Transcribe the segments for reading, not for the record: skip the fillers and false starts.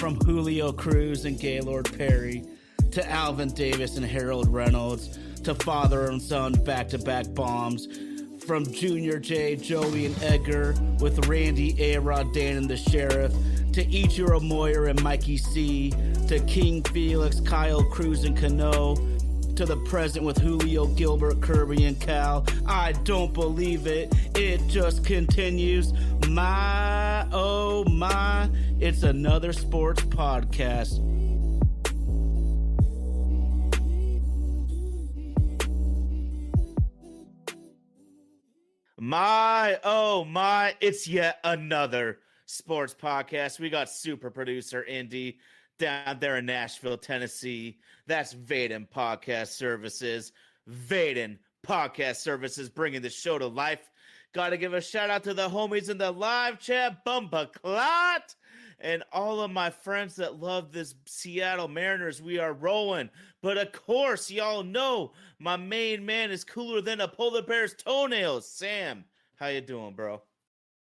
From Julio Cruz and Gaylord Perry to Alvin Davis and Harold Reynolds to father and son back-to-back bombs. From Junior J, Joey, and Edgar with Randy, A-Rod, Dan, and the Sheriff to Ichiro Moyer and Mikey C to King Felix, Kyle Cruz, and Cano to the present with Julio, Gilbert, Kirby, and Cal. I don't believe it. It just continues. My, oh my, it's another sports podcast. My, oh my, it's yet another sports podcast. We got super producer Indy down there in Nashville, Tennessee. That's Vaden Podcast Services. Vaden Podcast Services bringing the show to life. Got to give a shout out to the homies in the live chat, Bumba Clot, and all of my friends that love this Seattle Mariners. We are rolling. But of course, y'all know my main man is cooler than a polar bear's toenails. Sam, how you doing, bro?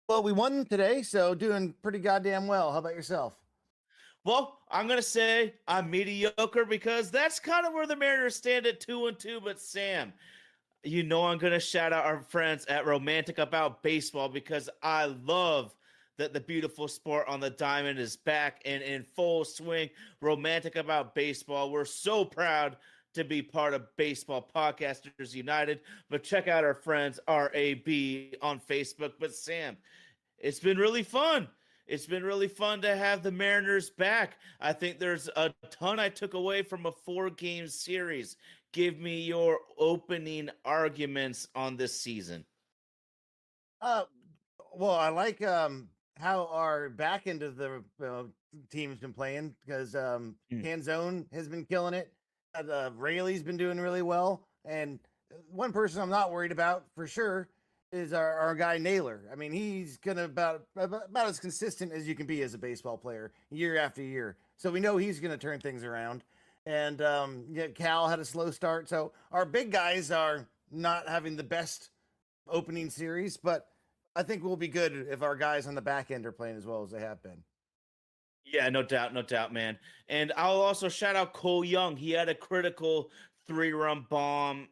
Well, we won today, so doing pretty goddamn well. How about yourself? Well, I'm going to say I'm mediocre because that's kind of where the Mariners stand at 2-2. But Sam, you know I'm going to shout out our friends at Romantic About Baseball because I love that the beautiful sport on the diamond is back and in full swing. Romantic About Baseball. We're so proud to be part of Baseball Podcasters United. But check out our friends RAB on Facebook. But Sam, it's been really fun. It's been really fun to have the Mariners back. I think there's a ton I took away from a 4-game series. Give me your opening arguments on this season. Well, I like how our back end of the team's been playing because Canzone has been killing it. Rayleigh's been doing really well. And one person I'm not worried about for sure is our guy Naylor. I mean, he's gonna about as consistent as you can be as a baseball player year after year. So we know he's gonna turn things around. And Cal had a slow start. So our big guys are not having the best opening series, but I think we'll be good if our guys on the back end are playing as well as they have been. Yeah, no doubt, man. And I'll also shout out Cole Young. He had a critical 3-run bomb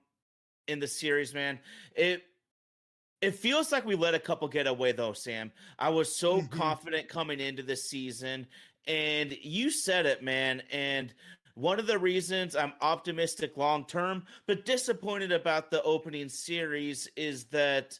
in the series, man. It feels like we let a couple get away, though, Sam. I was so confident coming into this season, and you said it, man. And one of the reasons I'm optimistic long-term, but disappointed about the opening series is that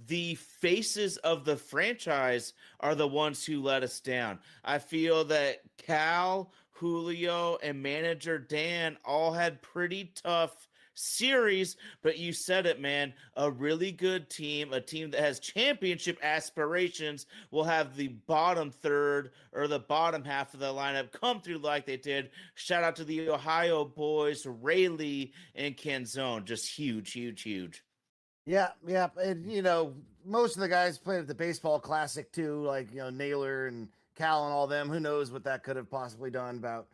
the faces of the franchise are the ones who let us down. I feel that Cal, Julio, and manager Dan all had pretty tough series, but you said it, man. A really good team, a team that has championship aspirations, will have the bottom third or the bottom half of the lineup come through like they did. Shout out to the Ohio boys, Rayleigh and Canzone. Just huge. Yeah. And, most of the guys played at the baseball classic too, like, Naylor and Cal and all them. Who knows what that could have possibly done about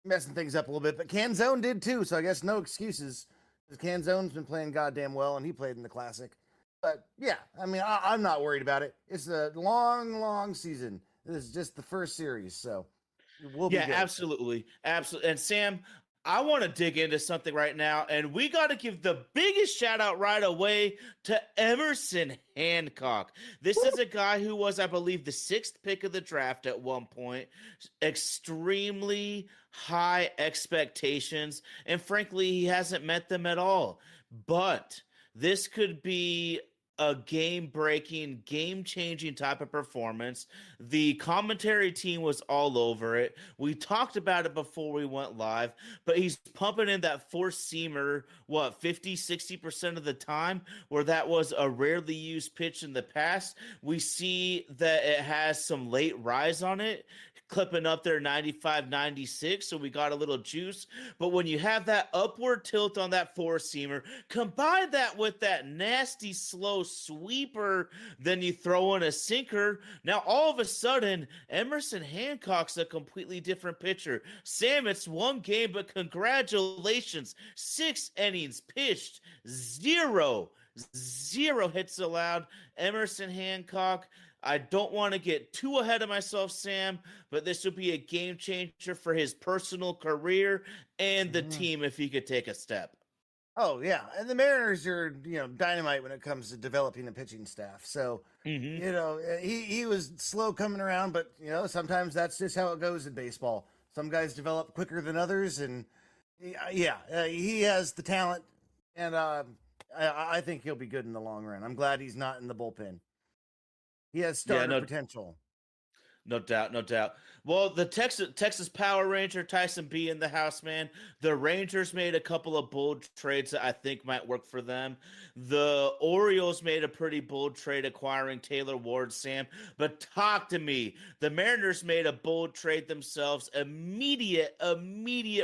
messing things up a little bit. But Canzone did too, so I guess no excuses. Canzone's been playing goddamn well, and he played in the classic. But yeah, I mean, I'm not worried about it. It's a long season. This is just the first series, so we'll be good. Absolutely. And Sam, I want to dig into something right now, and we got to give the biggest shout out right away to Emerson Hancock. This is a guy who was, I believe, the 6th pick of the draft at one point. Extremely high expectations, and frankly, he hasn't met them at all. But this could be a game-breaking, game-changing type of performance. The commentary team was all over it. We talked about it before we went live, but he's pumping in that four-seamer, 50-60% of the time, where that was a rarely used pitch in the past. We see that it has some late rise on it, clipping up there 95, 96, so we got a little juice. But when you have that upward tilt on that four-seamer, combine that with that nasty slow sweeper, then you throw in a sinker. Now, all of a sudden, Emerson Hancock's a completely different pitcher. Sam, it's one game, but congratulations. 6 innings pitched, zero hits allowed. Emerson Hancock, I don't want to get too ahead of myself, Sam, but this would be a game changer for his personal career and the Mhm. team if he could take a step. Oh yeah, and the Mariners are dynamite when it comes to developing a pitching staff. So Hmm. he was slow coming around, but sometimes that's just how it goes in baseball. Some guys develop quicker than others, and he has the talent, and I think he'll be good in the long run. I'm glad he's not in the bullpen. He has Yeah, starter no, potential. no doubt, no doubt. Well, the Texas Power Ranger Tyson B in the house, man. The Rangers made a couple of bold trades that I think might work for them. The Orioles made a pretty bold trade acquiring Taylor Ward, Sam. But talk to me. The Mariners made a bold trade themselves. Immediate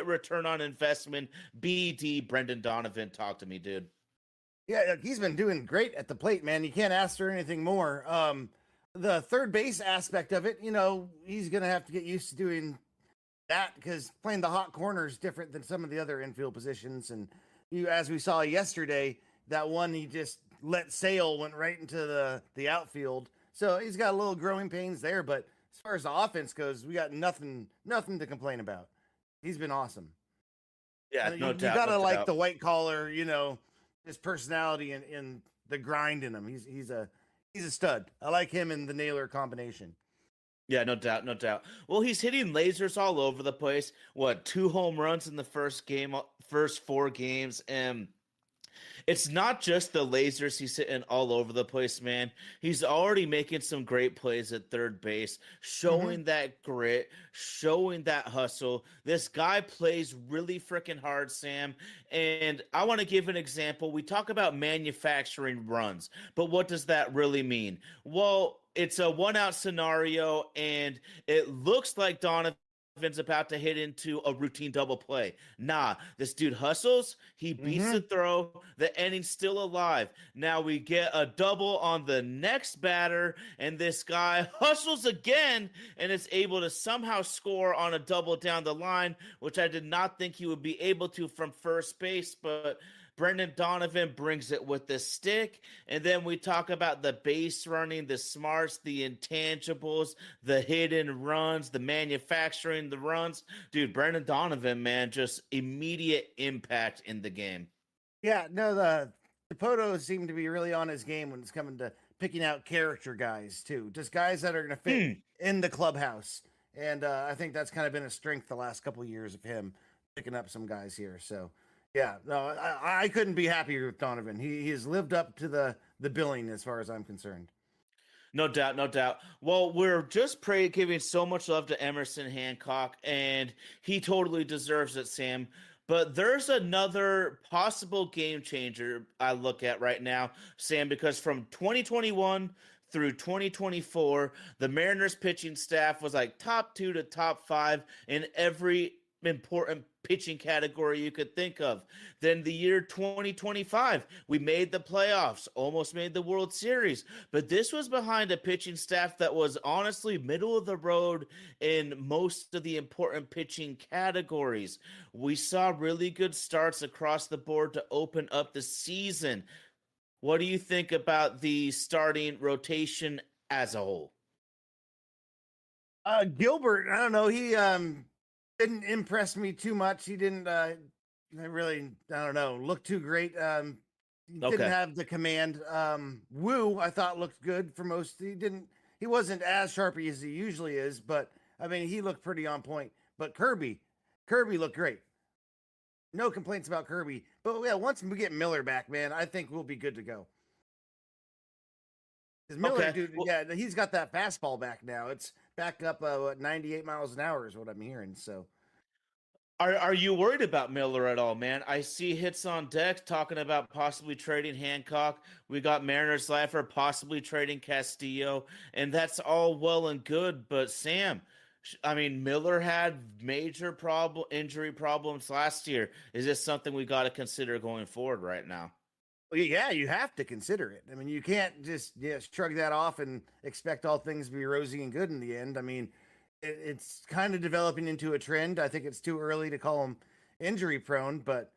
return on investment. BD Brendan Donovan. Talk to me, dude. Yeah, he's been doing great at the plate, man. You can't ask for anything more. The third base aspect of it, he's gonna have to get used to doing that because playing the hot corner is different than some of the other infield positions. And as we saw yesterday, that one he just let sail went right into the outfield. So he's got a little growing pains there, but as far as the offense goes, we got nothing to complain about. He's been awesome. Yeah, And no you doubt, no gotta like doubt. the white collar, his personality and the grind in him. He's a stud. I like him in the Naylor combination. Yeah, no doubt, no doubt. Well, he's hitting lasers all over the place. What, 2 home runs in the first 4 games, and it's not just the lasers he's hitting all over the place, man. He's already making some great plays at third base, Mm-hmm. showing that grit, showing that hustle. This guy plays really freaking hard, Sam. And I want to give an example. We talk about manufacturing runs, but what does that really mean? Well, it's a 1 out scenario, and it looks like Donovan's about to hit into a routine double play. Nah, this dude hustles. He beats Mm-hmm. the throw. The inning's still alive. Now we get a double on the next batter, and this guy hustles again and is able to somehow score on a double down the line, which I did not think he would be able to from first base, but Brendan Donovan brings it with the stick. And then we talk about the base running, the smarts, the intangibles, the hidden runs, the manufacturing, the runs. Dude, Brendan Donovan, man, just immediate impact in the game. Yeah, no, the Poto seemed to be really on his game when it's coming to picking out character guys too, just guys that are going to fit Mm. in the clubhouse. And I think that's kind of been a strength the last couple of years of him picking up some guys here. So yeah, no, I couldn't be happier with Donovan. He has lived up to the billing as far as I'm concerned. No doubt, no doubt. Well, we're just giving so much love to Emerson Hancock, and he totally deserves it, Sam. But there's another possible game changer I look at right now, Sam, because from 2021 through 2024, the Mariners pitching staff was like top 2 to top 5 in every important pitching category you could think of. Then the year 2025, we made the playoffs, almost made the World Series. But this was behind a pitching staff that was honestly middle of the road in most of the important pitching categories. We saw really good starts across the board to open up the season. What do you think about the starting rotation as a whole? Gilbert, I don't know. He didn't impress me too much. He didn't really, I don't know, look too great. He didn't Okay. have the command. Wu, I thought looked good for most. He wasn't as sharpy as he usually is, but I mean, he looked pretty on point. But Kirby looked great. No complaints about Kirby. But yeah, once we get Miller back, man, I think we'll be good to go. Because Miller, Okay. dude, Well, yeah, he's got that fastball back now. It's back up 98 miles an hour is what I'm hearing. So are you worried about Miller at all, man? I see hits on deck talking about possibly trading Hancock. We got Mariners Lifer possibly trading Castillo, and that's all well and good. But Sam, I mean, Miller had major injury problems last year. Is this something we got to consider going forward right now? well, yeah, you have to consider it. I mean, you can't just shrug that off and expect all things to be rosy and good in the end. I mean, it's kind of developing into a trend. I think it's too early to call him injury prone, but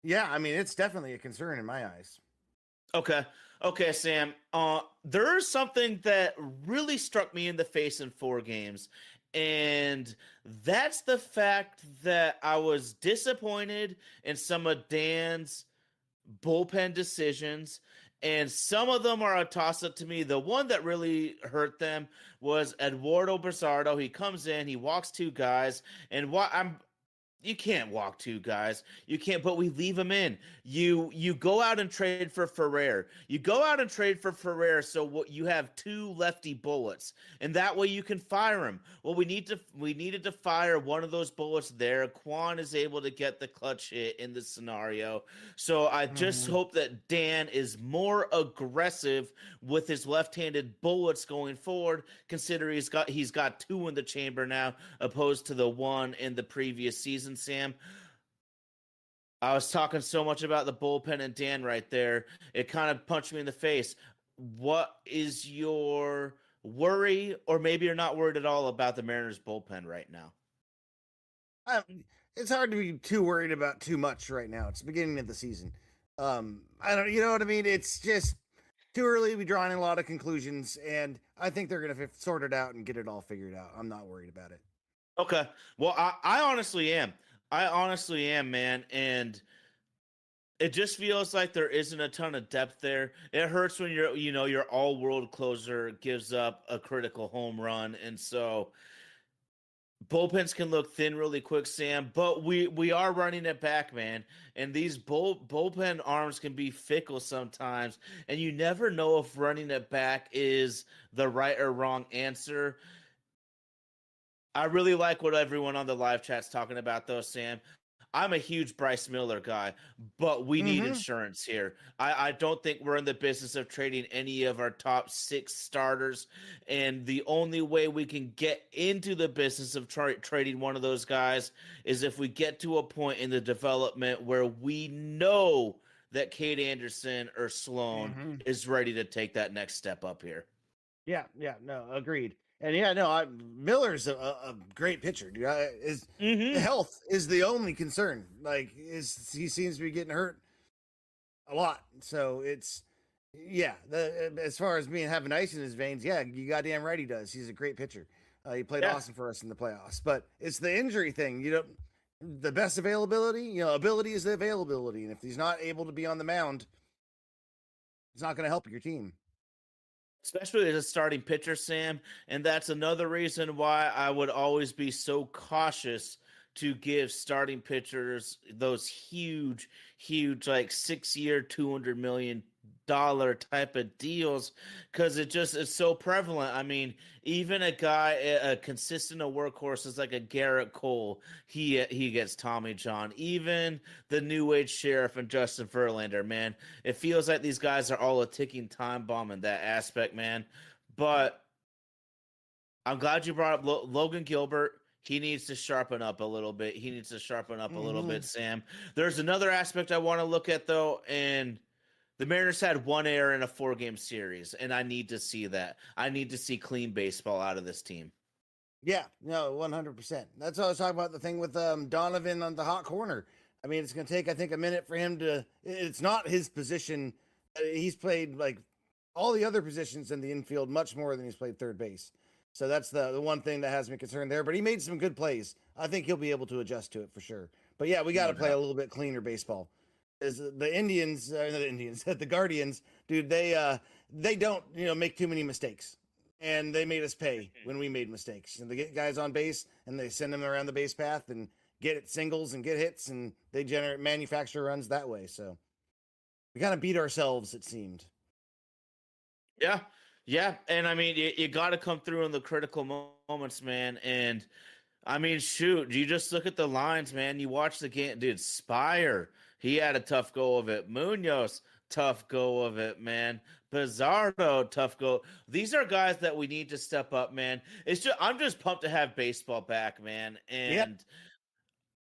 yeah, I mean, it's definitely a concern in my eyes. Okay. Okay, Sam. There's something that really struck me in the face in 4 games, and that's the fact that I was disappointed in some of Dan's bullpen decisions, and some of them are a toss up to me. The one that really hurt them was Eduardo Brazardo. He comes in, he walks 2 guys, and you can't walk 2 guys. You can't, but we leave him in. You go out and trade for Ferrer. You go out and trade for Ferrer, so what you have 2 lefty bullets, and that way you can fire him. Well, we needed to fire one of those bullets there. Quan is able to get the clutch hit in this scenario. So I just hope that Dan is more aggressive with his left-handed bullets going forward, considering he's got 2 in the chamber now, opposed to the 1 in the previous season. Sam, I was talking so much about the bullpen and Dan right there. It kind of punched me in the face. What is your worry, or maybe you're not worried at all about the Mariners bullpen right now? It's hard to be too worried about too much right now. It's the beginning of the season. I don't, you know what I mean? It's just too early to be drawing a lot of conclusions, and I think they're going to sort it out and get it all figured out. I'm not worried about it. Okay. Well, I honestly am. I honestly am, man. And it just feels like there isn't a ton of depth there. It hurts when your all-world closer gives up a critical home run. And so bullpens can look thin really quick, Sam, but we are running it back, man. And these bullpen arms can be fickle sometimes, and you never know if running it back is the right or wrong answer. I really like what everyone on the live chat's talking about, though, Sam. I'm a huge Bryce Miller guy, but we need insurance here. I don't think we're in the business of trading any of our top 6 starters, and the only way we can get into the business of trading one of those guys is if we get to a point in the development where we know that Cade Anderson or Sloan is ready to take that next step up here. Yeah, no, agreed. And yeah, no, Miller's a great pitcher, dude. His health is the only concern. Like, he seems to be getting hurt a lot. So it's, as far as being having ice in his veins, yeah, you goddamn right he does. He's a great pitcher. He played awesome for us in the playoffs. But it's the injury thing. The best availability, ability is the availability. And if he's not able to be on the mound, it's not going to help your team. Especially as a starting pitcher, Sam. And that's another reason why I would always be so cautious to give starting pitchers those huge, like 6-year, $200 million type of deals, because it's so prevalent. I mean, even a guy, a consistent workhorse is like a Garrett Cole. He gets Tommy John. Even the new age sheriff and Justin Verlander, man. It feels like these guys are all a ticking time bomb in that aspect, man. But I'm glad you brought up Logan Gilbert. He needs to sharpen up a little bit. A little bit, Sam. There's another aspect I want to look at, though, and the Mariners had 1 error in a 4-game series, and I need to see that. I need to see clean baseball out of this team. Yeah, no, 100%. That's what I was talking about, the thing with Donovan on the hot corner. I mean, it's going to take, I think, a minute for him to – it's not his position. He's played, like, all the other positions in the infield much more than he's played third base. So that's the one thing that has me concerned there. But he made some good plays. I think he'll be able to adjust to it for sure. But, yeah, we got to play a little bit cleaner baseball. Is the Indians, the Guardians, dude, they don't, make too many mistakes, and they made us pay when we made mistakes. And they get guys on base and they send them around the base path and get it singles and get hits, and they manufacture runs that way. So we kind of beat ourselves, it seemed. Yeah. And I mean, you got to come through in the critical moments, man. And I mean, shoot, you just look at the lines, man. You watch the game, dude. Spire, he had a tough go of it. Munoz, tough go of it, man. Pizarro, tough go. These are guys that we need to step up, man. I'm just pumped to have baseball back, man. And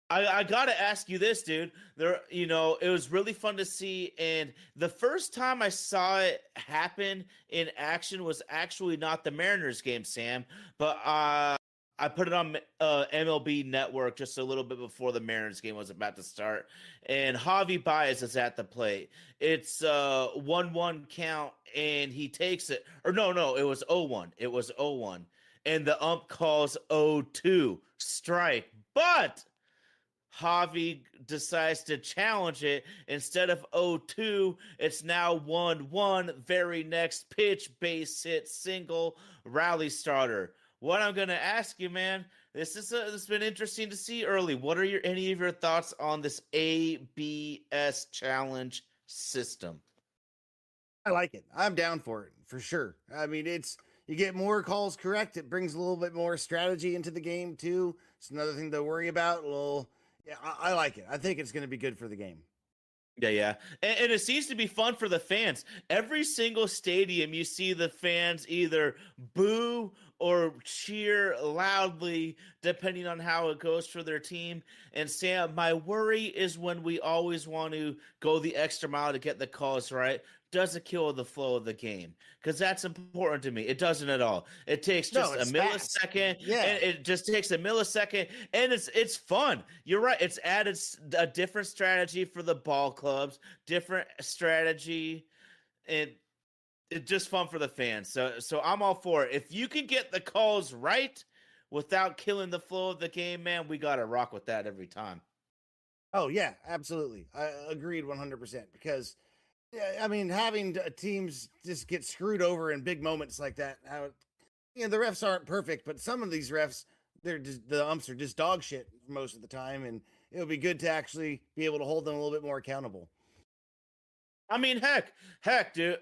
I gotta ask you this, dude. It was really fun to see, and the first time I saw it happen in action was actually not the Mariners game, Sam, but I I put it on MLB Network just a little bit before the Mariners game was about to start, and Javi Baez is at the plate. It's 1-1 count, and he takes it. Or no, it was 0-1. It was 0-1, and the ump calls 0-2 strike, but Javi decides to challenge it. Instead of 0-2, it's now 1-1. Very next pitch, base hit, single, rally starter. What I'm going to ask you, man, this has been interesting to see early. What are any of your thoughts on this ABS challenge system? I like it. I'm down for it for sure. I mean, you get more calls correct. It brings a little bit more strategy into the game too. It's another thing to worry about. Yeah, I like it. I think it's going to be good for the game. Yeah. And it seems to be fun for the fans. Every single stadium, you see the fans either boo or cheer loudly, depending on how it goes for their team. And Sam, my worry is when we always want to go the extra mile to get the calls right, does it kill the flow of the game? Because that's important to me. It doesn't at all. It takes just a millisecond. Yeah. And it just takes a millisecond, and it's fun. You're right. It's added a different strategy for the ball clubs, different strategy, and it's just fun for the fans. So I'm all for it. If you can get the calls right without killing the flow of the game, man, we gotta rock with that every time. Oh yeah, absolutely. I agreed 100% because yeah, I mean, having teams just get screwed over in big moments like that. How the refs aren't perfect, but some of these refs, the umps are just dog shit most of the time, and it would be good to actually be able to hold them a little bit more accountable. I mean, heck, dude.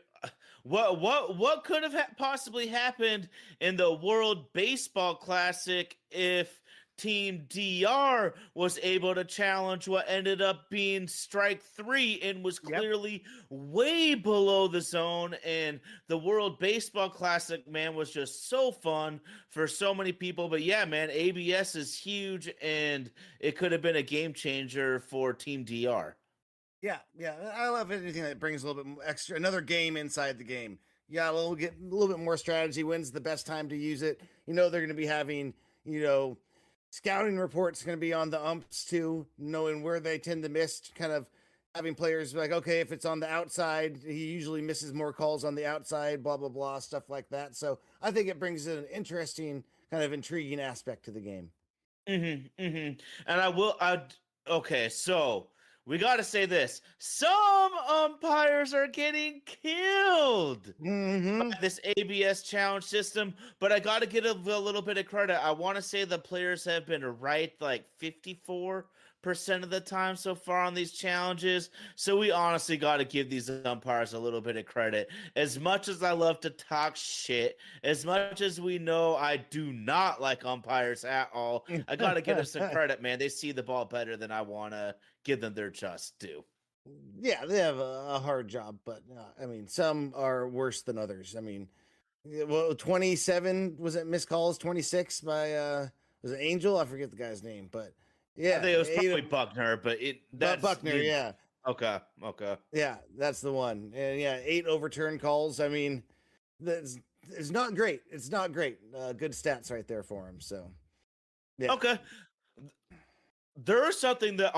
What could have possibly happened in the World Baseball Classic if Team DR was able to challenge what ended up being strike 3 and was clearly way below the zone? And the World Baseball Classic, man, was just so fun for so many people. But yeah, man, ABS is huge, and it could have been a game changer for Team DR. Yeah, I love anything that brings a little bit extra, another game inside the game. Yeah, get a little bit more strategy. When's the best time to use it? They're going to be having, scouting reports going to be on the umps too, knowing where they tend to miss, kind of having players like, okay, if it's on the outside, he usually misses more calls on the outside, blah, blah, blah, stuff like that. So I think it brings an interesting, kind of intriguing aspect to the game. And okay, so we got to say this. Some umpires are getting killed by this ABS challenge system, but I got to give a little bit of credit. I want to say the players have been right like 54% of the time so far on these challenges. So we honestly got to give these umpires a little bit of credit. As much as I love to talk shit, as much as we know I do not like umpires at all, I got to give them some credit, man. They see the ball better than I want to give them their just due. Yeah, they have a hard job, but I mean, some are worse than others. I mean, 27 was it missed calls, 26 by was it Angel? I forget the guy's name, but yeah, I think it was probably Buckner, but that's Buckner, yeah. Okay. Yeah, that's the one. And yeah, 8 overturned calls. I mean, it's not great. It's not great. Good stats right there for him. So yeah. Okay. There is something that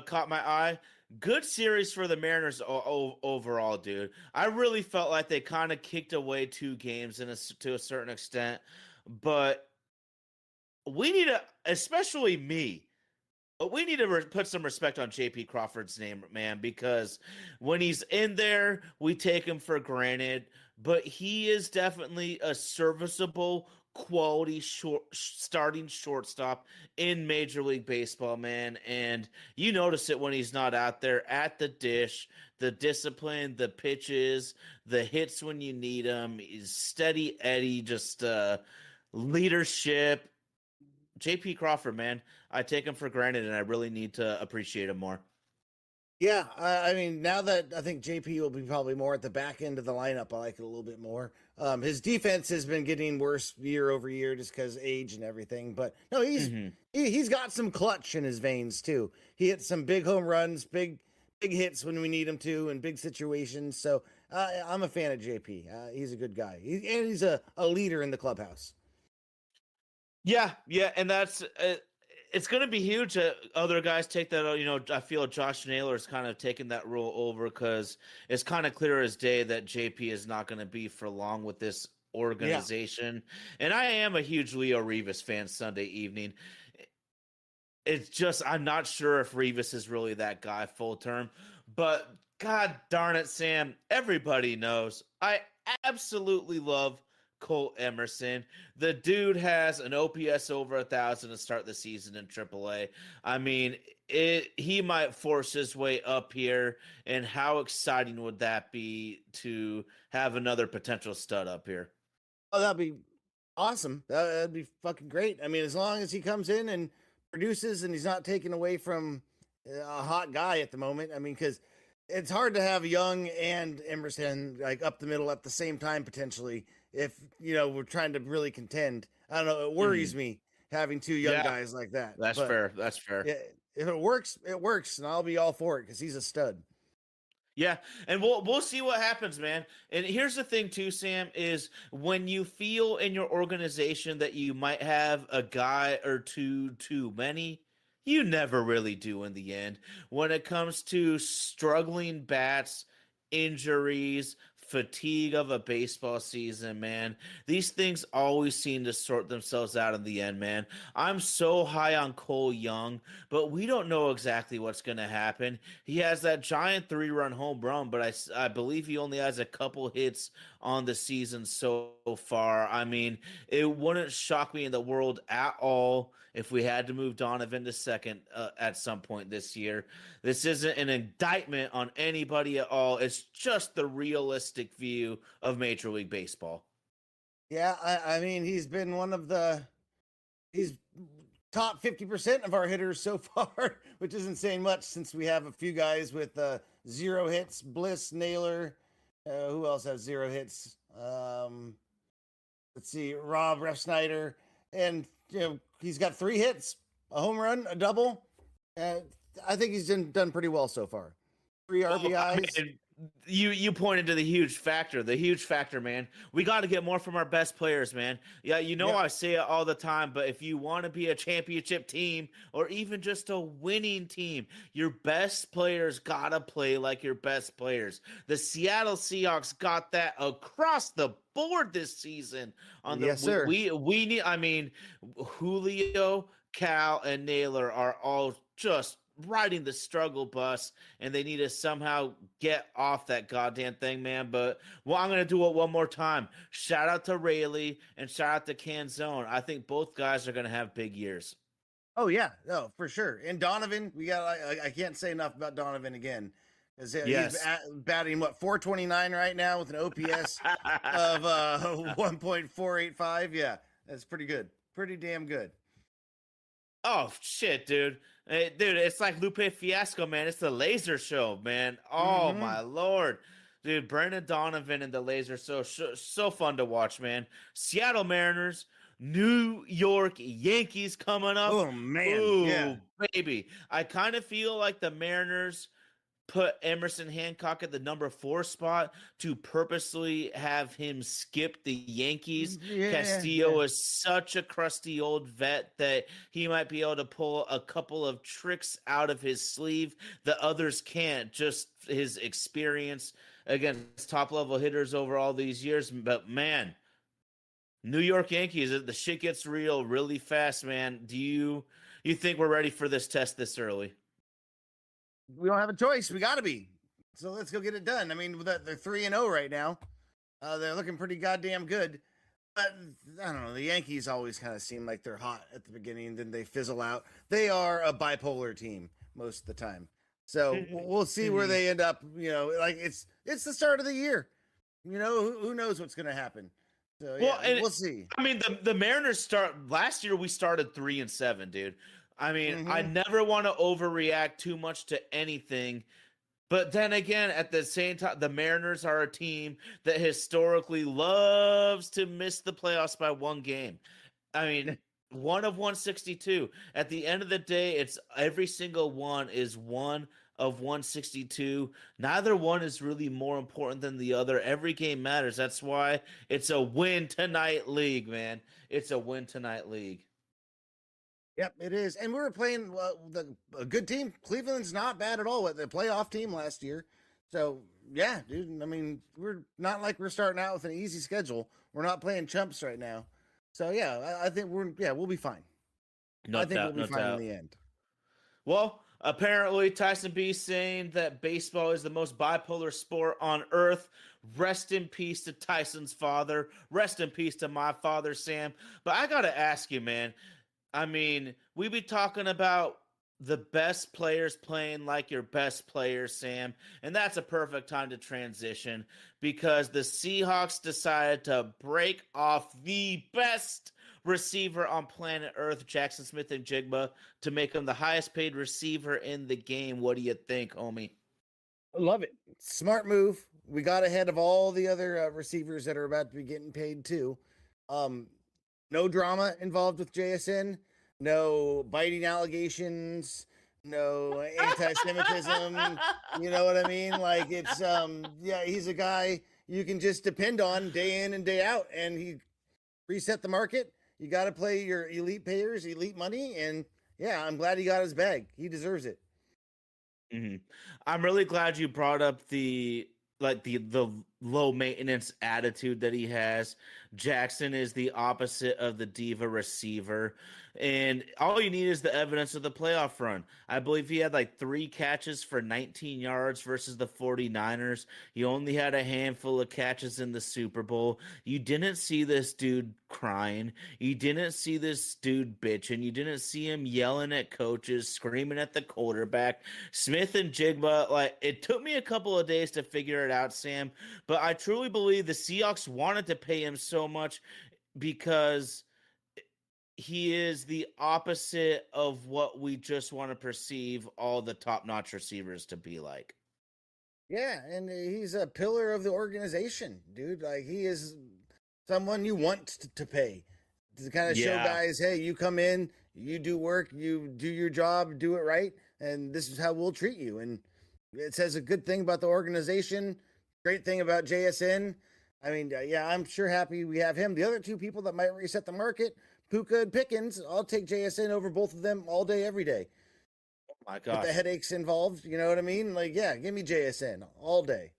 caught my eye. Good series for the Mariners overall, dude. I really felt like they kind of kicked away 2 games to a certain extent, but we need to, especially me, we need to put some respect on JP Crawford's name, man, because when he's in there, we take him for granted, but he is definitely a serviceable, quality starting shortstop in Major League Baseball, man. And you notice it when he's not out there at the dish, the discipline, the pitches, the hits when you need them. He's steady Eddie, just leadership. JP Crawford, man, I take him for granted, and I really need to appreciate him more. Yeah, I mean, now that I think JP will be probably more at the back end of the lineup, I like it a little bit more. His defense has been getting worse year over year just because age and everything. But no, he's got some clutch in his veins too. He hits some big home runs, big hits when we need him to, in big situations. So I'm a fan of JP. He's a good guy, and he's a leader in the clubhouse. Yeah, and that's it's going to be huge that other guys take that. I feel Josh Naylor is kind of taking that role over because it's kind of clear as day that JP is not going to be for long with this Yeah. organization. And I am a huge Leo Rivas fan Sunday evening. It's just I'm not sure if Rivas is really that guy full term, but god darn it, Sam, everybody knows I absolutely love Colt Emerson. The dude has an OPS over 1,000 to start the season in AAA. I mean, he might force his way up here, and how exciting would that be to have another potential stud up here? Oh, that'd be awesome. That'd be fucking great. I mean, as long as he comes in and produces and he's not taken away from a hot guy at the moment. I mean, because it's hard to have Young and Emerson like up the middle at the same time potentially. If we're trying to really contend, I don't know. It worries Mhm. me having two young Yeah, guys like that. that's But fair. That's fair. yeah, if it works, it works, and I'll be all for it because he's a stud. Yeah, and we'll see what happens, man. And here's the thing too, Sam, is when you feel in your organization that you might have a guy or two too many, you never really do in the end. When it comes to struggling bats, injuries, fatigue of a baseball season, man, these things always seem to sort themselves out in the end, man. I'm so high on Cole Young, but we don't know exactly what's going to happen. He has that giant 3-run home run, but I believe he only has a couple hits on the season so far. I mean, it wouldn't shock me in the world at all if we had to move Donovan to second at some point this year. This isn't an indictment on anybody at all. It's just the realistic view of Major League Baseball. Yeah, I mean, he's been one of he's top 50% of our hitters so far, which isn't saying much since we have a few guys with 0 hits. Bliss, Naylor, who else has 0 hits? Let's see, Rob Ref Snyder, and he's got 3 hits, a home run, a double. Uh, I think he's done pretty well so far. 3 Well, I RBIs. mean, you pointed to the huge factor. The huge factor, man. We got to get more from our best players, man. Yeah, Yep. I say it all the time, but if you want to be a championship team or even just a winning team, your best players got to play like your best players. The Seattle Seahawks got that across the board this season on the Yes, sir. we need I mean, Julio, Cal and Naylor are all just riding the struggle bus and they need to somehow get off that goddamn thing, man. But I'm gonna do it one more time. Shout out to Rayleigh and shout out to Canzone. I think both guys are gonna have big years. Oh yeah, no, for sure. And Donovan, we got. I can't say enough about Donovan again, because he's Yes. batting what 429 right now with an OPS of 1.485. Yeah, that's pretty good. Pretty damn good. Oh shit, dude. Hey, dude, it's like Lupe Fiasco, man. It's the laser show, man. Oh Mm-hmm. my lord. Dude, Brandon Donovan and the laser so fun to watch, man. Seattle Mariners, New York Yankees coming up. Oh man, yeah. Ooh, baby. I kind of feel like the Mariners put Emerson Hancock at the number 4 spot to purposely have him skip the Yankees. Yeah. Castillo is such a crusty old vet that he might be able to pull a couple of tricks out of his sleeve that others can't. Just his experience against top level hitters over all these years. But man, New York Yankees, the shit gets real really fast, man. Do you think we're ready for this test this early? We don't have a choice. We got to be. So let's go get it done. I mean, they're 3-0 right now. They're looking pretty goddamn good. But I don't know. The Yankees always kind of seem like they're hot at the beginning, then they fizzle out. They are a bipolar team most of the time. So we'll see where they end up. Like it's the start of the year. Who knows what's going to happen. So yeah, Well, and we'll see. I mean the Mariners start last year we started 3-7, dude. I mean, I Mm-hmm. never want to overreact too much to anything, but then again, at the same time, the Mariners are a team that historically loves to miss the playoffs by one game. I mean, one of 162. At the end of the day, it's every single one is one of 162. Neither one is really more important than the other. Every game matters. That's why it's a win tonight league, man. It's a win tonight league. Yep, it is. And we were playing a good team. Cleveland's not bad at all with the playoff team last year. So, yeah, dude. I mean, we're not like we're starting out with an easy schedule. We're not playing chumps right now. So, yeah, I think we'll be fine. No I think we'll doubt, be no fine in doubt. the end. Well, apparently Tyson B saying that baseball is the most bipolar sport on earth. Rest in peace to Tyson's father. Rest in peace to my father, Sam. But I gotta ask you, man. I mean, we be talking about the best players playing like your best players, Sam, and that's a perfect time to transition because the Seahawks decided to break off the best receiver on planet Earth, Jackson Smith and Jigba, to make him the highest paid receiver in the game. What do you think, homie? I love it. Smart move. We got ahead of all the other receivers that are about to be getting paid too. Um, no drama involved with JSN. No biting allegations. No anti-Semitism. You know what I mean? Like it's yeah, he's a guy you can just depend on day in and day out, and he reset the market. You got to play your elite payers, elite money, and yeah, I'm glad he got his bag. He deserves it. Mhm. I'm really glad you brought up the low maintenance attitude that he has. Jackson is the opposite of the diva receiver. And all you need is the evidence of the playoff run. I believe he had like 3 catches for 19 yards versus the 49ers. He only had a handful of catches in the Super Bowl. You didn't see this dude crying. You didn't see this dude bitching. You didn't see him yelling at coaches, screaming at the quarterback. Smith and Jigba, like it took me a couple of days to figure it out, Sam, but I truly believe the Seahawks wanted to pay him so much because he is the opposite of what we just want to perceive all the top-notch receivers to be like. Yeah, and he's a pillar of the organization, dude. Like he is someone you want to pay to kind of show Yeah. guys, hey, you come in, you do work, you do your job, do it right, and this is how we'll treat you. And it says a good thing about the organization, great thing about JSN. I mean, yeah, I'm sure happy we have him. The other two people that might reset the market, Puka and Pickens, I'll take JSN over both of them all day, every day. Oh my With the gosh. headaches involved, you know what I mean? Like, yeah, give me JSN all day.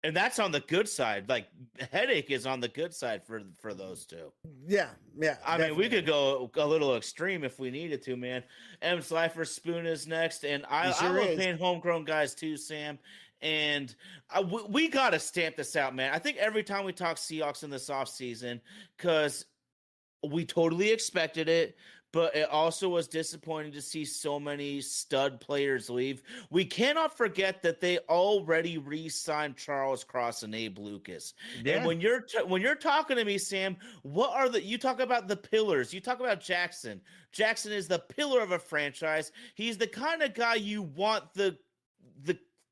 And that's on the good side. Like headache is on the good side for those two. Yeah, yeah. I mean, we could Definitely. go a little extreme if we needed to, man. M. Slifer Spoon is next, and He I sure love is. paying homegrown guys too, Sam. And we got to stamp this out, man. I think every time we talk Seahawks in this offseason, because we totally expected it, but it also was disappointing to see so many stud players leave. We cannot forget that they already re-signed Charles Cross and Abe Lucas. And Yeah. when you're talking to me, Sam, what are you talk about the pillars? You talk about Jackson. Jackson is the pillar of a franchise. He's the kind of guy you want the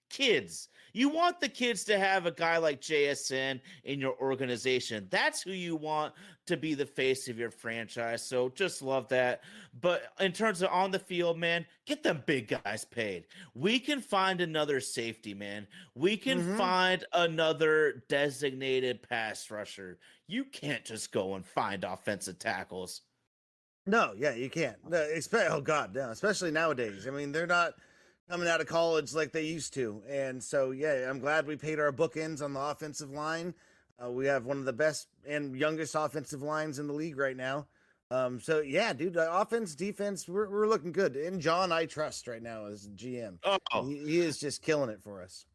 kids. You want the kids to have a guy like JSN in your organization. That's who you want to be the face of your franchise. So just love that. But in terms of on the field, man, get them big guys paid. We can find another safety, man. We can Mm-hmm. find another designated pass rusher. You can't just go and find offensive tackles. No, yeah, you can't. No, oh God, no, especially nowadays. I mean, they're not coming out of college like they used to, and so yeah, I'm glad we paid our bookends on the offensive line. We have one of the best and youngest offensive lines in the league right now. So yeah, dude, offense, defense, we're looking good. And John, I trust right now as GM. Oh, He is just killing it for us.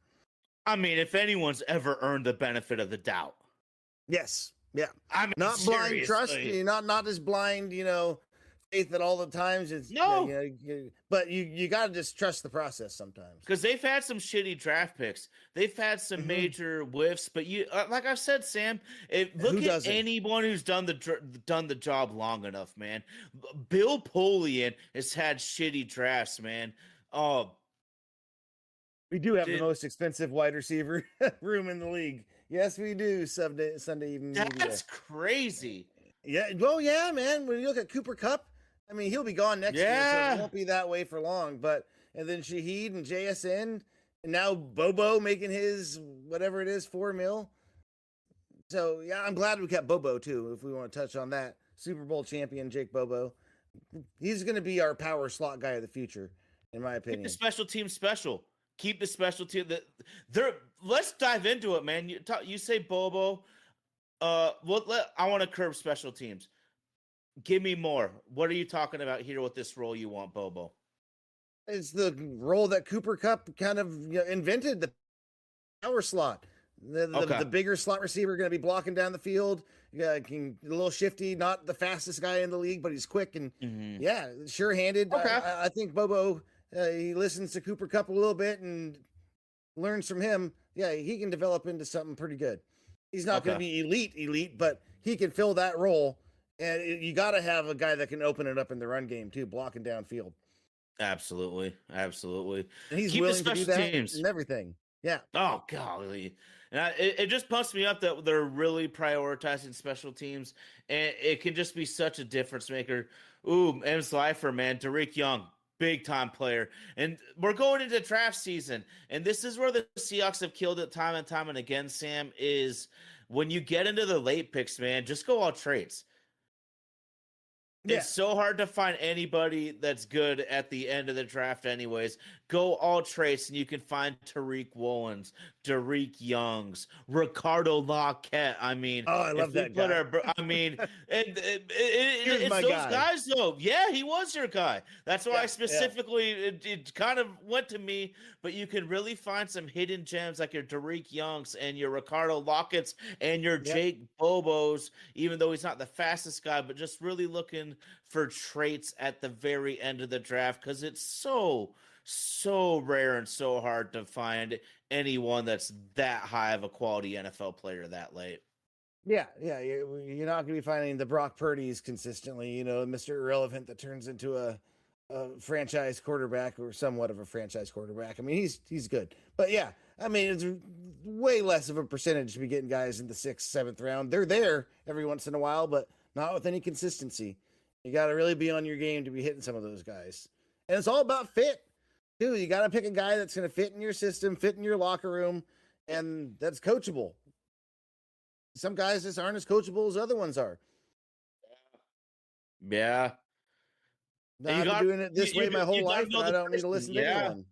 I mean, if anyone's ever earned the benefit of the doubt, Yes, yeah, I mean, not blind trust, seriously. not as blind, faith at all the times. It's No, but you got to just trust the process sometimes. because they've had some shitty draft picks. They've had some Hmm. major whiffs, but like I've said, Sam, Who look at doesn't? anyone who's done the job long enough, man. Bill Polian has had shitty drafts, man. Oh, We do have the did, most expensive wide receiver room in the league. Yes, we do. Sunday evening media. that's crazy. Yeah. Well, yeah, man. When you look at Cooper Cup, I mean, he'll be gone next year, so it Yeah. won't be that way for long. But and then Shaheed and JSN, and now Bobo making his whatever it is, 4 mil. So yeah, I'm glad we kept Bobo too. If we want to touch on that, Super Bowl champion Jake Bobo. he's going to be our power slot guy of the future, in my Keep the opinion. special team special. Keep the special team. There. Let's dive into it, man. You say Bobo. I want to curb special teams. Give me more. What are you talking about here with this role you want, Bobo? It's the role that Cooper Kupp kind of invented, the power slot. The bigger slot receiver going to be blocking down the field. A little shifty, not the fastest guy in the league, but he's quick and sure-handed. Okay. I think Bobo, he listens to Cooper Kupp a little bit and learns from him. Yeah, he can develop into something pretty good. He's not going to be elite, but he can fill that role. And you got to have a guy that can open it up in the run game too, blocking downfield. Absolutely. And he's willing to do that and everything. Yeah. Oh, golly. And it just pumps me up that they're really prioritizing special teams, and it can just be such a difference maker. Ooh, M's Lifer, man, Derek Young, big time player. And we're going into draft season, and this is where the Seahawks have killed it time and time and again, Sam, is when you get into the late picks, man, just go all traits. Yeah. It's so hard to find anybody that's good at the end of the draft anyways. Go all traits, and you can find Tariq Woolens, Derek Youngs, Ricardo Lockett. I mean, I love that guy. It's those guys, though. Yeah, he was your guy. That's why I specifically, it kind of went to me, but you can really find some hidden gems like your Derek Youngs and your Ricardo Lockett's and your Jake Bobos, even though he's not the fastest guy, but just really looking for traits at the very end of the draft, because it's so rare and so hard to find anyone that's that high of a quality NFL player that late. Yeah, you're not going to be finding the Brock Purdy's consistently, Mr. Irrelevant that turns into a franchise quarterback or somewhat of a franchise quarterback. I mean, he's good, but yeah, I mean, it's way less of a percentage to be getting guys in the 6th, 7th round. They're there every once in a while, but not with any consistency. You got to really be on your game to be hitting some of those guys, and it's all about fit. Dude, you got to pick a guy that's going to fit in your system, fit in your locker room, and that's coachable. Some guys just aren't as coachable as other ones are. Yeah. I've been doing it this way my whole life, and I don't need to listen to anyone.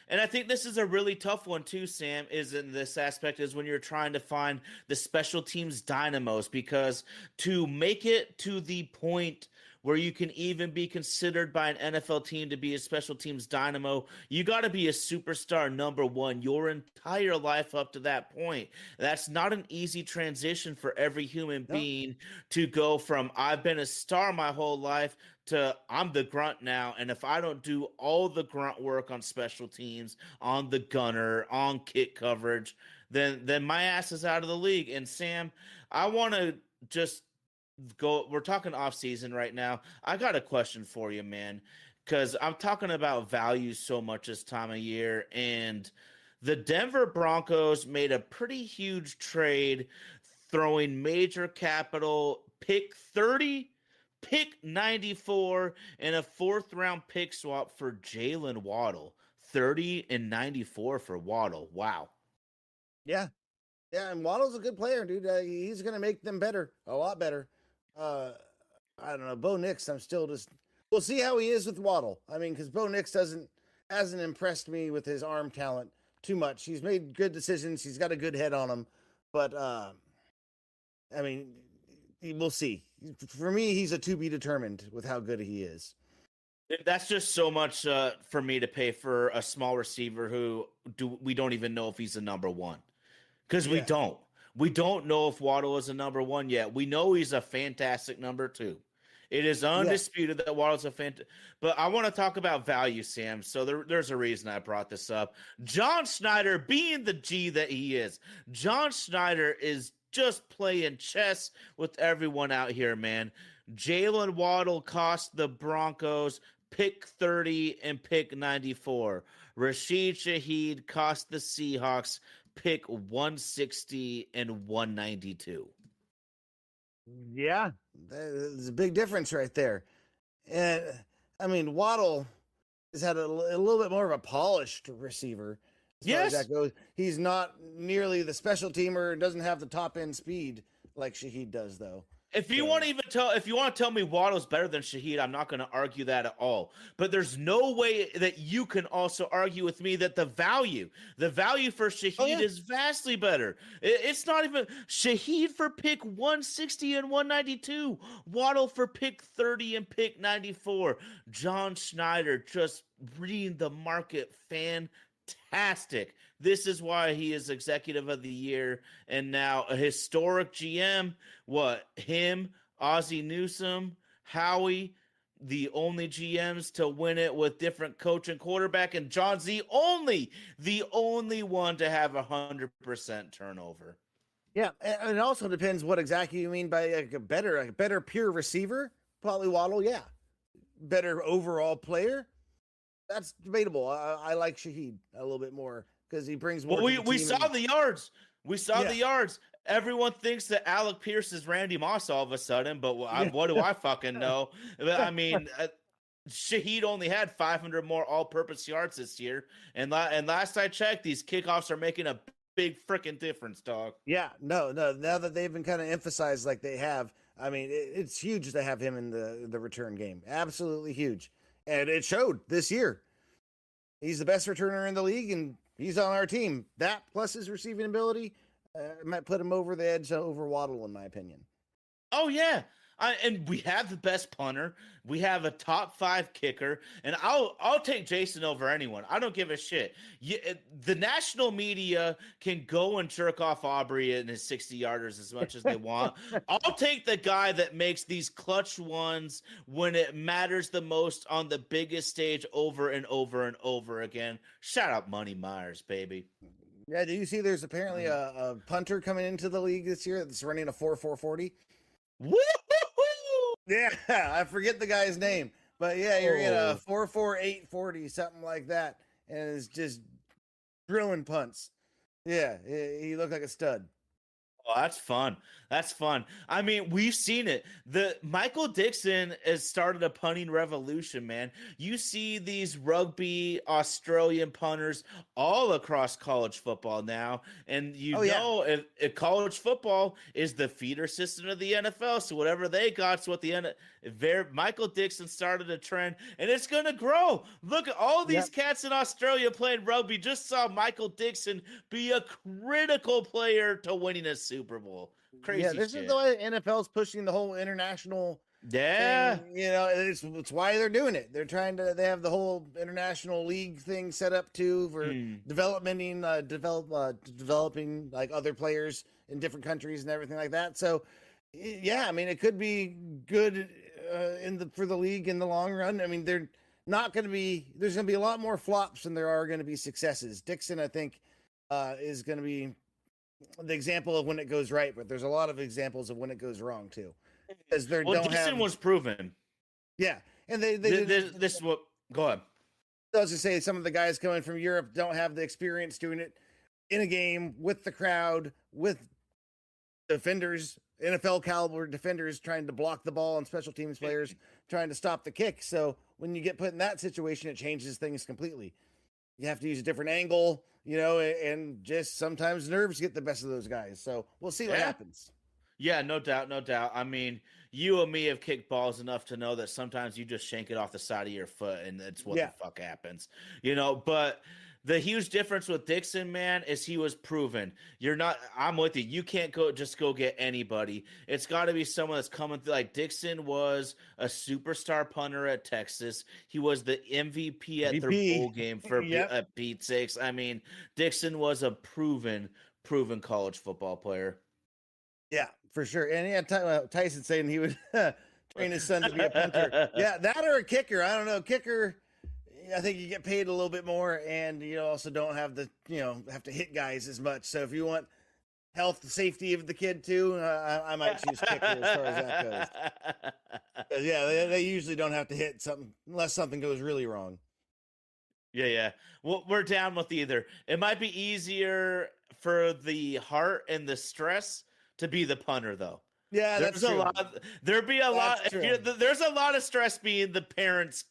And I think this is a really tough one too, Sam, is in this aspect, is when you're trying to find the special teams dynamos, because to make it to the point where you can even be considered by an NFL team to be a special teams dynamo, you got to be a superstar number one your entire life up to that point. That's not an easy transition for every human being to go from I've been a star my whole life to I'm the grunt now, and if I don't do all the grunt work on special teams, on the gunner, on kick coverage, then my ass is out of the league. And Sam, I want to just go, we're talking off season right now. I got a question for you, man, because I'm talking about value so much this time of year, and the Denver Broncos made a pretty huge trade, throwing major capital, pick 30, pick 94, and a 4th round pick swap for Jalen Waddle. 30 and 94 for Waddle. Wow. Yeah, and Waddle's a good player, dude. He's going to make them better, a lot better. I don't know, Bo Nix, we'll see how he is with Waddle. I mean, because Bo Nix hasn't impressed me with his arm talent too much. He's made good decisions. He's got a good head on him, but I mean, we'll see. For me, he's a to be determined with how good he is. That's just so much for me to pay for a small receiver who we don't even know if he's a number one, because we don't. We don't know if Waddle is a number one yet. We know he's a fantastic number two. It is undisputed that Waddle's a fantastic. But I want to talk about value, Sam. So there's a reason I brought this up. John Schneider, being the G that he is, John Schneider is just playing chess with everyone out here, man. Jalen Waddle cost the Broncos pick 30 and pick 94. Rashid Shaheed cost the Seahawks pick 160 and 192. Yeah, there's a big difference right there. And I mean, Waddle has had a little bit more of a polished receiver. As far as that goes. He's not nearly the special teamer, doesn't have the top end speed like Shaheed does, though. If you So, want to tell me Waddle's better than Shaheed, I'm not going to argue that at all. But there's no way that you can also argue with me that the value for oh Shaheed yeah, is vastly better. It's not even Shaheed for pick 160 and 192, Waddle for pick 30 and pick 94. John Schneider just reading the market fantastic. This is why he is executive of the year and now a historic GM. What, him, Ozzie Newsome, Howie, the only GMs to win it with different coach and quarterback, and John's the only one to have 100% turnover. yeah, and it also depends what exactly you mean by like a better pure receiver. Probably Waddle, yeah. Better overall player. That's debatable. I like Shaheed a little bit more because he brings more Well, to the we team. saw the yards. We saw Yeah. the yards. Everyone thinks that Alec Pierce is Randy Moss all of a sudden, but what do I fucking know? I mean, Shaheed only had 500 more all-purpose yards this year, and last I checked, these kickoffs are making a big freaking difference, dog. Yeah, no. Now that they've been kind of emphasized like they have, I mean, it's huge to have him in the return game. Absolutely huge, and it showed this year. He's the best returner in the league, and he's on our team. That plus his receiving ability might put him over the edge over Waddle, in my opinion. Oh yeah. And we have the best punter. We have a top 5 kicker, and I'll take Jason over anyone. I don't give a shit. The national media can go and jerk off Aubrey and his 60-yarders as much as they want. I'll take the guy that makes these clutch ones when it matters the most on the biggest stage over and over and over again. Shout out Money Myers, baby. Yeah, do you see there's apparently a punter coming into the league this year that's running a 4.40? Woo! Yeah, I forget the guy's name, but yeah, you're in a Oh. 4.4840, something like that, and it's just drilling punts. Yeah, he looked like a stud. Oh, that's fun. That's fun. I mean, we've seen it. The Michael Dixon has started a punting revolution, man. You see these rugby Australian punters all across college football now, and Oh yeah, if college football is the feeder system of the NFL, so whatever they got, what Michael Dixon started a trend, and it's gonna grow. Look at all these yep. cats in Australia playing rugby. Just saw Michael Dixon be a critical player to winning a Super Bowl. Yeah, Crazy this is the shit. way NFL's pushing the whole international Yeah. thing. It's why they're doing it. They have the whole international league thing set up too for developing like other players in different countries and everything like that. So, yeah, I mean, it could be good for the league in the long run. I mean, there's going to be a lot more flops than there are going to be successes. Dixon, I think, is going to be the example of when it goes right, but there's a lot of examples of when it goes wrong too, because they Well, don't Dixon have. was proven. Yeah, and they This is what. Go ahead. I was to say some of the guys coming from Europe don't have the experience doing it in a game with the crowd, with defenders, NFL caliber defenders trying to block the ball, and special teams players trying to stop the kick. So when you get put in that situation, it changes things completely. You have to use a different angle, and just sometimes nerves get the best of those guys. So we'll see what happens. Yeah, no doubt, no doubt. I mean, you and me have kicked balls enough to know that sometimes you just shank it off the side of your foot, and that's what the fuck happens. But the huge difference with Dixon, man, is he was proven. I'm with you. You can't go get anybody. It's got to be someone that's coming through. Like Dixon was a superstar punter at Texas. He was the MVP at their bowl game for Pete's sakes. I mean, Dixon was a proven college football player. Yeah, for sure. And yeah, Tyson saying he would train his son to be a punter. Yeah, that or a kicker. I don't know. Kicker, I think you get paid a little bit more, and you also don't have have to hit guys as much. So if you want health, safety of the kid too, I might choose kicker as far as that goes. Yeah, they usually don't have to hit something unless something goes really wrong. Yeah. Well, we're down with either. It might be easier for the heart and the stress to be the punter, though. Yeah, that's true. There'd be a lot. That's true. There's a lot of stress being the parent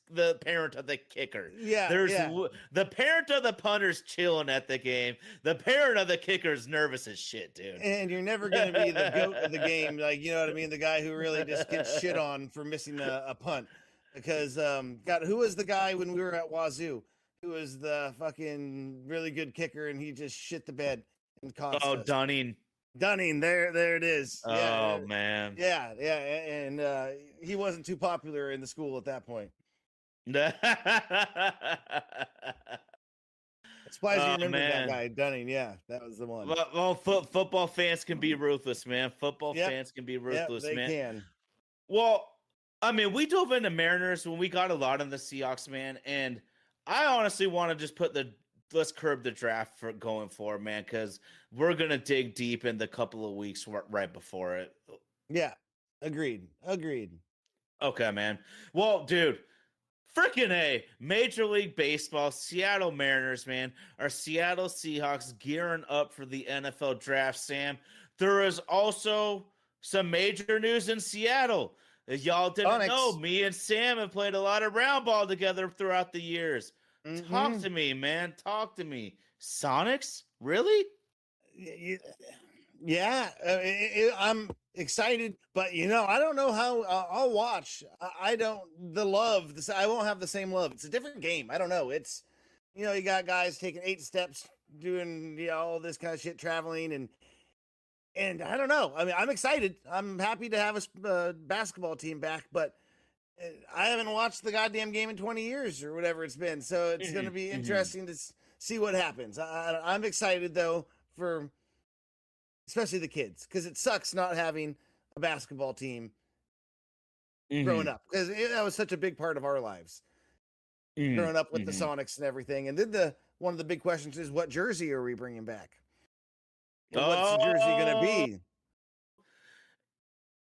of the kicker. Yeah, There's yeah. the parent of the punter's chilling at the game. The parent of the kicker's nervous as shit, dude. And you're never going to be the goat of the game, like, you know what I mean? The guy who really just gets shit on for missing a punt. Because God, who was the guy when we were at Wazoo? Who was the fucking really good kicker, and he just shit the bed and cost us. Dunning. Dunning, there it is. Oh man. Yeah, and he wasn't too popular in the school at that point. That's why you remember that guy, Dunning. Yeah, that was the one. Well, football fans can be ruthless, man. Football fans can be ruthless, they man. Can. Well, I mean, we dove into Mariners when we got a lot on the Seahawks, man, and I honestly want to just let's curb the draft for going forward, man, because we're gonna dig deep in the couple of weeks right before it. Yeah, agreed. Okay, man. Well, dude, freaking A, Major League Baseball, Seattle Mariners, man, our Seattle Seahawks gearing up for the NFL draft, Sam. There is also some major news in Seattle. If y'all didn't know, me and Sam have played a lot of round ball together throughout the years. Mm-hmm. Talk to me, man. Talk to me. Sonics? Really? Yeah. I'm excited, but I don't know how I'll watch. I won't have the same love. It's a different game. I don't know. It's, you got guys taking 8 steps, doing, all this kind of shit, traveling, and I don't know. I mean, I'm excited. I'm happy to have a basketball team back, but I haven't watched the goddamn game in 20 years or whatever it's been. So it's going to be interesting to see what happens. I'm excited, though, for especially the kids, because it sucks not having a basketball team growing up, because that was such a big part of our lives growing up with the Sonics and everything. And then one of the big questions is, what jersey are we bringing back? What's the jersey going to be?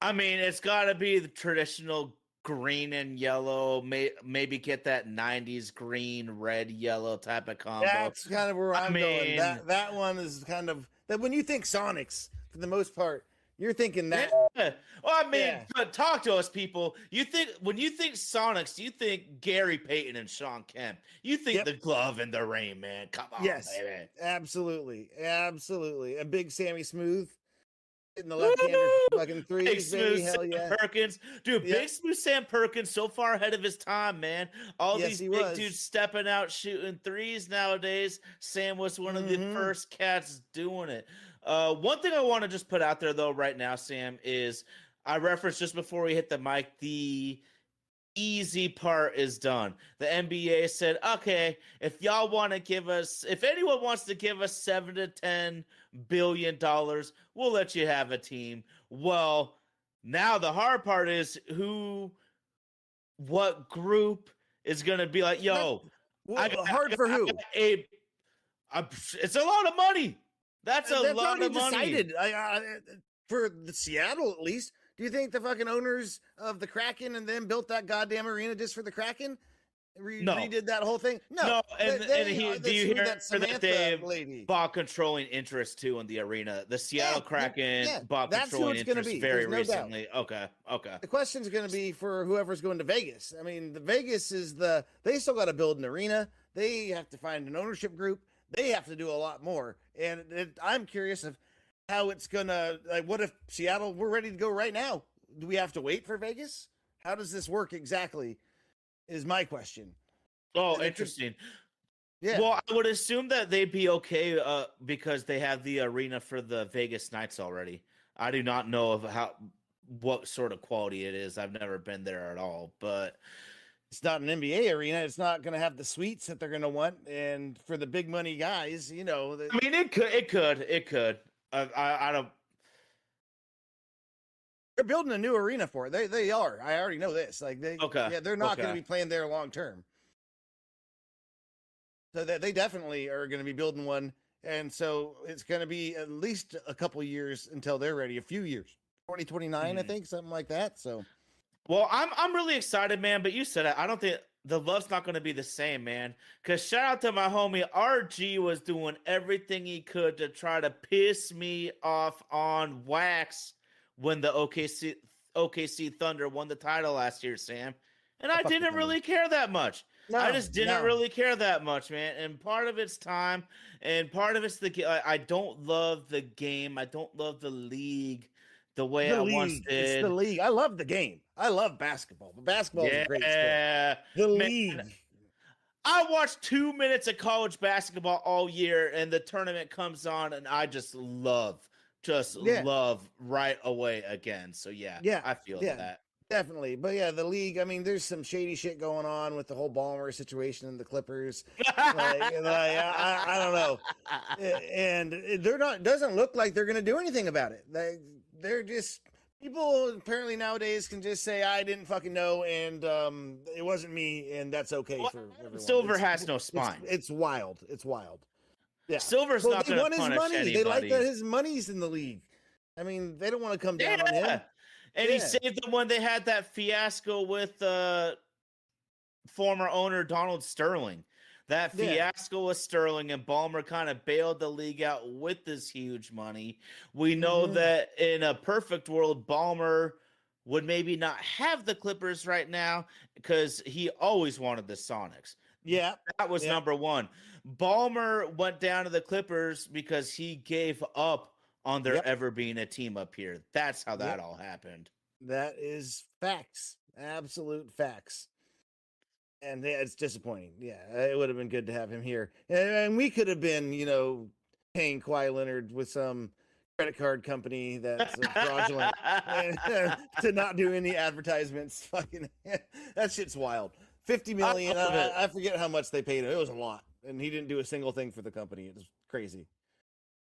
I mean, it's got to be the traditional green and yellow, maybe get that 90s green, red, yellow type of combo. That's kind of where I'm going. That one is kind of that when you think Sonics, for the most part, you're thinking that. Yeah. Well, I mean, but talk to us, people. When you think Sonics, you think Gary Payton and Sean Kemp. You think the glove in the rain, man. Come on, baby. Absolutely. A big Sammy Smooth. In the left-hander fucking threes, big smooth hell Sam yeah. Perkins, dude. Big smooth Sam Perkins, so far ahead of his time, man. All these big dudes stepping out shooting threes nowadays. Sam was one of the first cats doing it. One thing I want to just put out there though, right now, Sam, is I referenced just before we hit the mic, the easy part is done. The NBA said, okay, if anyone wants to give us $7 to $10 billion, we'll let you have a team. Well, now the hard part is what group is going to be like, yo, it's a lot of money. That's a lot of money. Decided. For the Seattle, at least. Do you think the fucking owners of the Kraken and them built that goddamn arena just for the Kraken? Redid that whole thing? No. Do you hear that they bought controlling interest too in the arena? The Seattle Kraken bought controlling interest very recently. Okay. The question's going to be for whoever's going to Vegas. I mean, the Vegas is they still got to build an arena. They have to find an ownership group. They have to do a lot more. And I'm curious of how it's gonna, what if Seattle, we're ready to go right now? Do we have to wait for Vegas? How does this work exactly is my question. Oh, interesting. Well, I would assume that they'd be okay because they have the arena for the Vegas Knights already. I do not know of what sort of quality it is. I've never been there at all, but it's not an NBA arena. It's not going to have the suites that they're going to want. And for the big money guys, I mean, it could. I don't. They're building a new arena for it. They are. I already know this. They're not going to be playing there long term. So they definitely are going to be building one, and so it's going to be at least a couple years until they're ready. A few years, 2029, I think, something like that. So, well, I'm really excited, man. But you said it. I don't think the love's not going to be the same, man. Because shout out to my homie RG was doing everything he could to try to piss me off on wax when the OKC Thunder won the title last year, Sam. And I Fuck the didn't Thunder. really care that much. I No, just didn't no. really care that much, man. And part of it's time, and part of it's I don't love the game. I don't love the league the way The I once league. It's the did. league. I love the game. I love basketball. But basketball is a great sport. Yeah, The man. league. I watched 2 minutes of college basketball all year, and the tournament comes on, and I just Yeah. love right away again. So yeah, Yeah. I feel Yeah. that. Definitely. But yeah, the league, I mean, there's some shady shit going on with the whole Ballmer situation and the Clippers. I don't know. And doesn't look like they're going to do anything about it. They're just, people apparently nowadays can just say, I didn't fucking know, and it wasn't me, and that's okay Well, for everyone. Silver has no spine. It's wild. It's wild. Yeah. Silver's Well, not they going want to his punish money. anybody. They like that his money's in the league. I mean, they don't want to come down on him. And he saved them when they had that fiasco with former owner Donald Sterling. That fiasco with Sterling, and Ballmer kind of bailed the league out with this huge money. We know that in a perfect world, Ballmer would maybe not have the Clippers right now because he always wanted the Sonics. Yeah. That was number one. Ballmer went down to the Clippers because he gave up on there ever being a team up here. That's how that all happened. That is facts. Absolute facts. And it's disappointing. Yeah, it would have been good to have him here. And we could have been, paying Kawhi Leonard with some credit card company that's fraudulent to not do any advertisements. Fucking, that shit's wild. $50 million. I forget how much they paid him. It was a lot. And he didn't do a single thing for the company. It was crazy.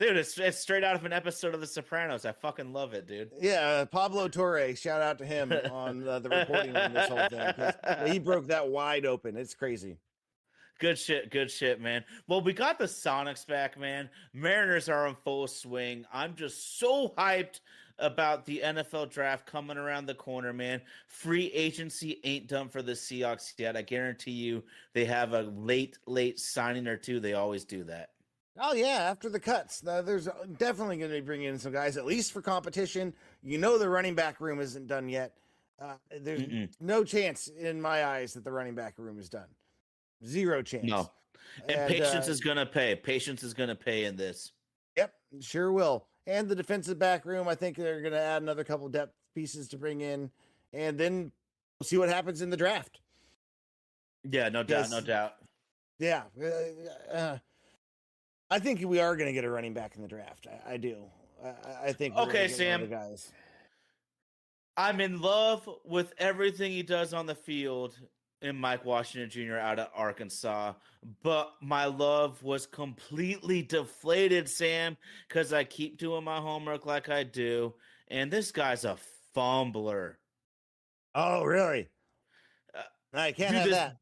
Dude, it's straight out of an episode of The Sopranos. I fucking love it, dude. Yeah, Pablo Torre, shout out to him on the reporting on this whole thing. 'Cause he broke that wide open. It's crazy. Good shit, man. Well, we got the Sonics back, man. Mariners are in full swing. I'm just so hyped about the NFL draft coming around the corner, man. Free agency ain't done for the Seahawks yet. I guarantee you they have a late signing or two. They always do that. Oh, yeah, after the cuts. There's definitely going to be bringing in some guys, at least for competition. The running back room isn't done yet. There's no chance in my eyes that the running back room is done. Zero chance. No. And patience is going to pay. Patience is going to pay in this. Yep, sure will. And the defensive back room, I think they're going to add another couple depth pieces to bring in. And then we'll see what happens in the draft. Yeah, no doubt. Yeah. I think we are going to get a running back in the draft. I do. I think. Okay, Sam. Guys. I'm in love with everything he does on the field in Mike Washington Jr. out of Arkansas, but my love was completely deflated, Sam, because I keep doing my homework like I do, and this guy's a fumbler. Oh, really? I can't have that.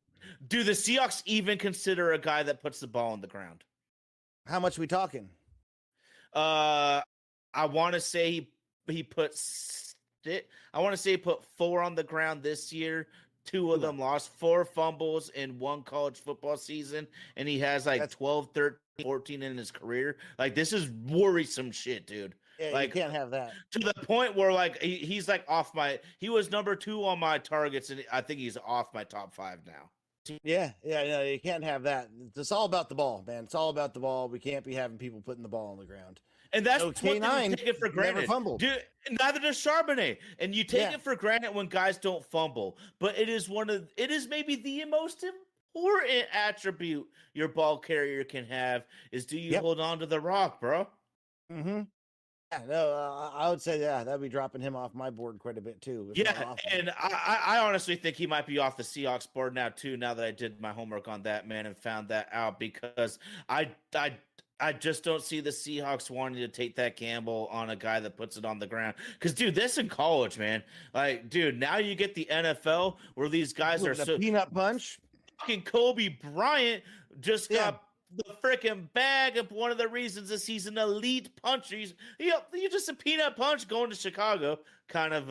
Do the Seahawks even consider a guy that puts the ball on the ground? How much are we talking? I want to say he put 4 on the ground this year. 2 of them lost, 4 fumbles in one college football season, and he has 12, 13, 14 in his career. This is worrisome shit, dude. Yeah, you can't have that. To the point where he's off he was number 2 on my targets, and I think he's off my top 5 now. Yeah, you can't have that. It's all about the ball, man. It's all about the ball. We can't be having people putting the ball on the ground. And that's what we take it for granted. Never fumbled. Dude, neither does Charbonnet. And you take it for granted when guys don't fumble. But it is maybe the most important attribute your ball carrier can have is do you hold on to the rock, bro? Mm-hmm. Yeah, no, I would say, that'd be dropping him off my board quite a bit too. Yeah, and I honestly think he might be off the Seahawks board now too, now that I did my homework on that, man, and found that out, because I just don't see the Seahawks wanting to take that gamble on a guy that puts it on the ground. Because, dude, this in college, man. Dude, now you get the NFL where these guys are so... peanut punch. Fucking Kobe Bryant just got the freaking bag, of one of the reasons is he's an elite puncher. You're just a peanut punch going to Chicago. Kind of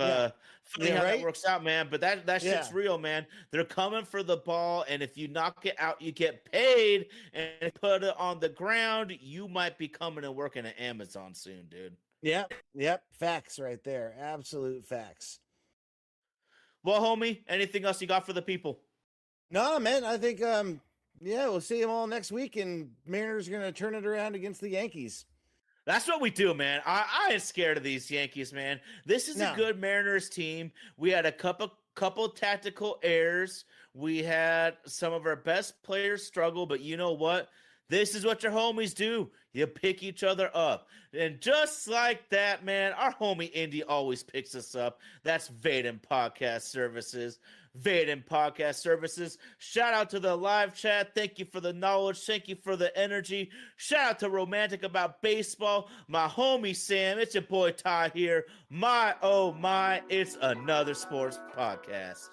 funny how that works out, man. But that shit's real, man. They're coming for the ball, and if you knock it out, you get paid, and put it on the ground, you might be coming and working at Amazon soon, dude. Yep. Facts right there. Absolute facts. Well, homie, anything else you got for the people? No, man, I think we'll see them all next week, and Mariners are gonna turn it around against the Yankees. That's what we do, man. I ain't scared of these Yankees, man. This is a No. good Mariners team. We had a couple tactical errors. We had some of our best players struggle, but you know what? This is what your homies do. You pick each other up. And just like that, man, our homie Indy always picks us up. That's Vaden Podcast Services. Vaden Podcast Services. Shout out to the live chat. Thank you for the knowledge. Thank you for the energy. Shout out to Romantic About Baseball. My homie Sam. It's your boy Ty here. My, oh my, it's another sports podcast.